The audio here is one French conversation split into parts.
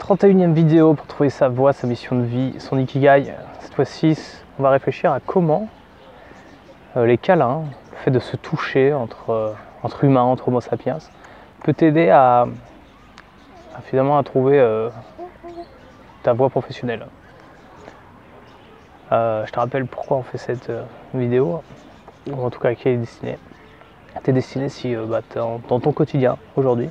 31e vidéo pour trouver sa voie, sa mission de vie, son ikigai. Cette fois-ci, on va réfléchir à comment les câlins, le fait de se toucher entre humains, entre homo sapiens, peut t'aider à finalement à trouver ta voie professionnelle. Je te rappelle pourquoi on fait cette vidéo, ou en tout cas à qui elle est destinée. Elle est destinée si dans ton quotidien aujourd'hui,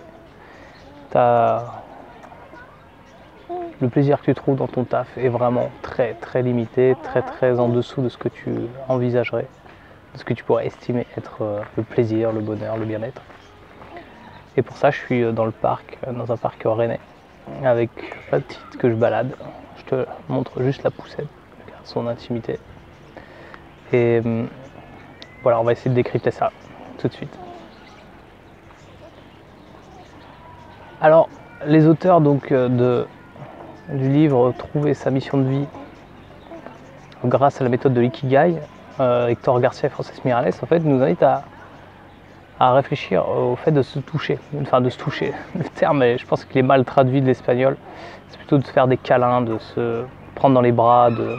le plaisir que tu trouves dans ton taf est vraiment très limité, très en dessous de ce que tu envisagerais, de ce que tu pourrais estimer être le plaisir, le bonheur, le bien-être. Et pour ça, je suis dans un parc rennais, avec la petite que je balade. Je te montre juste la poussette, regarde son intimité. Et voilà, on va essayer de décrypter ça tout de suite. Alors, les auteurs donc du livre Trouver sa mission de vie grâce à la méthode de l'ikigai, Hector Garcia et Frances Miralles, en fait, nous invitent à réfléchir au fait de se toucher. Enfin, de se toucher. Le terme, je pense qu'il est mal traduit de l'espagnol. C'est plutôt de se faire des câlins, de se prendre dans les bras, de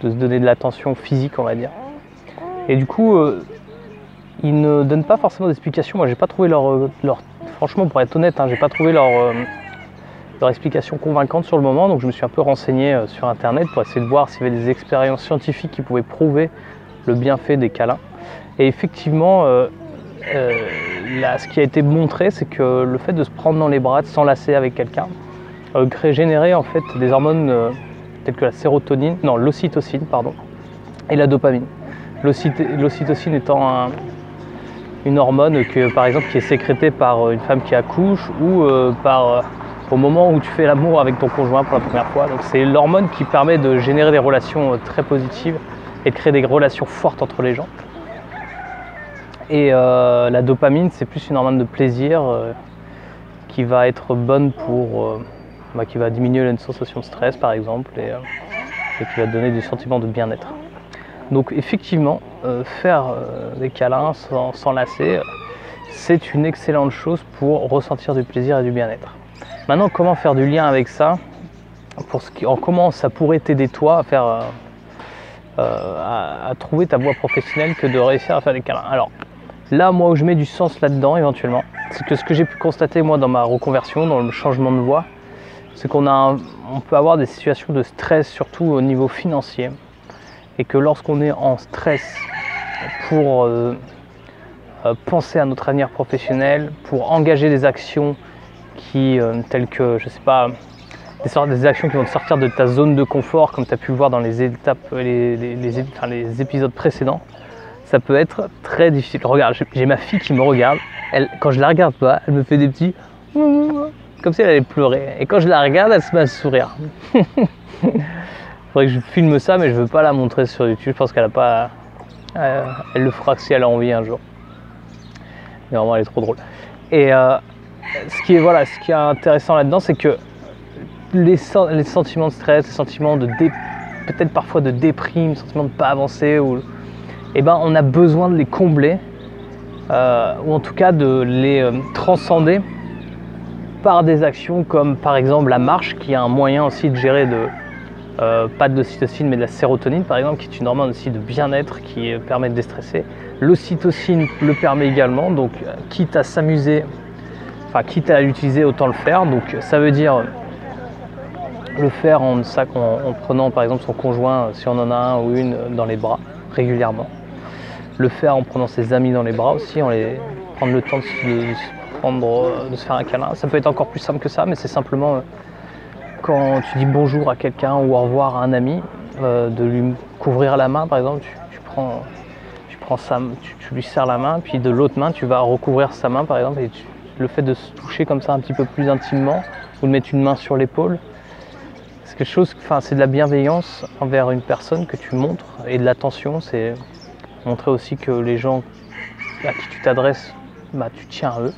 se donner de l'attention physique, on va dire. Et du coup, ils ne donnent pas forcément d'explications. Moi, j'ai pas trouvé franchement, pour être honnête, j'ai pas trouvé leur explication convaincante sur le moment, donc je me suis un peu renseigné sur internet pour essayer de voir s'il y avait des expériences scientifiques qui pouvaient prouver le bienfait des câlins. Et effectivement, ce qui a été montré, c'est que le fait de se prendre dans les bras, de s'enlacer avec quelqu'un, générer en fait des hormones telles que l'ocytocine, et la dopamine. L'ocytocine étant une hormone par exemple qui est sécrétée par une femme qui accouche ou au moment où tu fais l'amour avec ton conjoint pour la première fois. Donc c'est l'hormone qui permet de générer des relations très positives et de créer des relations fortes entre les gens. Et la dopamine, c'est plus une hormone de plaisir qui va être bonne qui va diminuer une sensation de stress par exemple et qui va donner du sentiment de bien-être. Donc effectivement, faire des câlins sans s'enlacer, c'est une excellente chose pour ressentir du plaisir et du bien-être. Maintenant, comment faire du lien avec ça, comment ça pourrait t'aider toi à trouver ta voie professionnelle que de réussir à faire des câlins. Alors là, moi où je mets du sens là-dedans éventuellement, c'est que ce que j'ai pu constater moi dans ma reconversion, dans le changement de voie, c'est qu'on peut avoir des situations de stress, surtout au niveau financier. Et que lorsqu'on est en stress pour penser à notre avenir professionnel, pour engager des actions telles que, je sais pas, des actions qui vont te sortir de ta zone de confort, comme tu as pu le voir dans les épisodes précédents, ça peut être très difficile. Regarde, j'ai ma fille qui me regarde, quand je la regarde pas, elle me fait des petits comme si elle allait pleurer. Et quand je la regarde, elle se met à sourire. Faudrait que je filme ça, mais je veux pas la montrer sur YouTube. Je pense qu'elle a pas. Elle le fera si elle a envie un jour. Mais vraiment, elle est trop drôle. Et ce qui est intéressant là-dedans, c'est que les sentiments de stress, les sentiments peut-être parfois de déprime, sentiments de pas avancer, on a besoin de les combler, ou en tout cas de les transcender par des actions comme par exemple la marche, qui est un moyen aussi de gérer pas de l'ocytocine mais de la sérotonine par exemple, qui est une hormone aussi de bien-être qui permet de déstresser. L'ocytocine le permet également, donc quitte à l'utiliser, autant le faire. Donc ça veut dire le faire en prenant par exemple son conjoint, si on en a un ou une, dans les bras régulièrement. Le faire en prenant ses amis dans les bras aussi, prendre le temps de se faire un câlin. Ça peut être encore plus simple que ça, mais c'est simplement quand tu dis bonjour à quelqu'un ou au revoir à un ami, de lui couvrir la main par exemple, tu lui serres la main, puis de l'autre main tu vas recouvrir sa main par exemple, et le fait de se toucher comme ça un petit peu plus intimement, ou de mettre une main sur l'épaule, c'est quelque chose, c'est de la bienveillance envers une personne que tu montres, et de l'attention, c'est montrer aussi que les gens à qui tu t'adresses, tu tiens à eux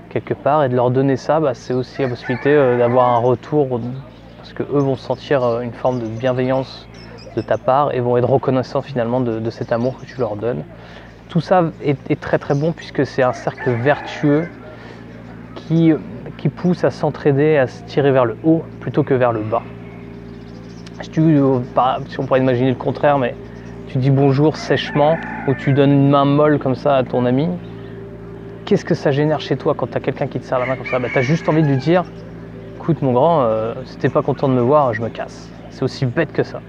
quelque part, et de leur donner ça, c'est aussi la possibilité d'avoir un retour, parce que eux vont sentir une forme de bienveillance de ta part et vont être reconnaissants finalement de cet amour que tu leur donnes. Tout ça est très bon, puisque c'est un cercle vertueux qui qui pousse à s'entraider, à se tirer vers le haut plutôt que vers le bas. Si on pourrait imaginer le contraire, mais tu dis bonjour sèchement ou tu donnes une main molle comme ça à ton ami, qu'est-ce que ça génère chez toi quand tu as quelqu'un qui te serre la main comme ça? Tu as juste envie de lui dire, écoute mon grand, si t'es pas content de me voir, je me casse. C'est aussi bête que ça.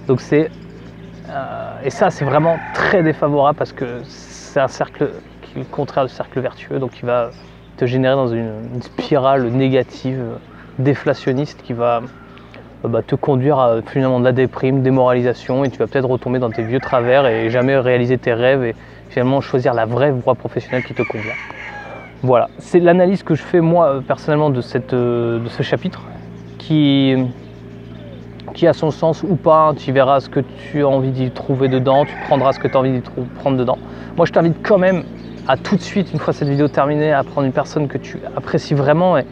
Donc et ça c'est vraiment très défavorable parce que c'est un cercle qui est le contraire du cercle vertueux, donc qui va te générer dans une spirale négative, déflationniste, qui va te conduire à finalement de la déprime, démoralisation, et tu vas peut-être retomber dans tes vieux travers et jamais réaliser tes rêves et finalement choisir la vraie voie professionnelle qui te convient. Voilà, c'est l'analyse que je fais moi personnellement de ce chapitre qui a son sens ou pas. Tu verras ce que tu as envie d'y trouver dedans, tu prendras ce que tu as envie d'y prendre dedans. Moi je t'invite quand même à tout de suite, une fois cette vidéo terminée, à prendre une personne que tu apprécies vraiment, et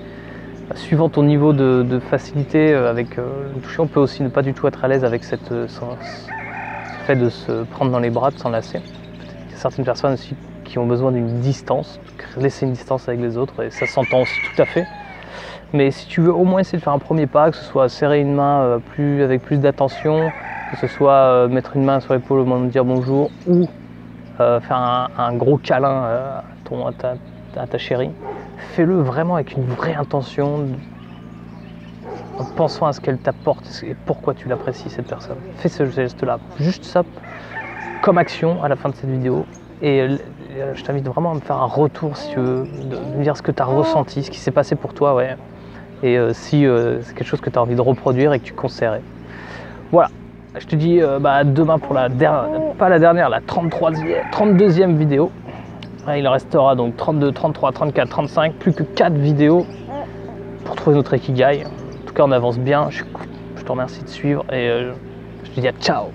suivant ton niveau de facilité avec le toucher, on peut aussi ne pas du tout être à l'aise avec ce fait de se prendre dans les bras, de s'enlacer. Il y a certaines personnes aussi qui ont besoin d'une distance, laisser une distance avec les autres, et ça s'entend aussi tout à fait. Mais si tu veux au moins essayer de faire un premier pas, que ce soit serrer une main avec plus d'attention, que ce soit mettre une main sur l'épaule au moment de dire bonjour, ou faire un gros câlin à ta chérie, fais-le vraiment avec une vraie intention, en pensant à ce qu'elle t'apporte et pourquoi tu l'apprécies cette personne. Fais ce geste-là, juste ça comme action à la fin de cette vidéo. Et je t'invite vraiment à me faire un retour si tu veux, de me dire ce que tu as ressenti, ce qui s'est passé pour toi, ouais. Et si c'est quelque chose que tu as envie de reproduire et que tu conseillerais. Voilà, je te dis demain pour la 32e vidéo. Il en restera donc 32, 33, 34, 35, plus que 4 vidéos pour trouver notre Ikigai. En tout cas, on avance bien. Je te remercie de suivre et je te dis à ciao.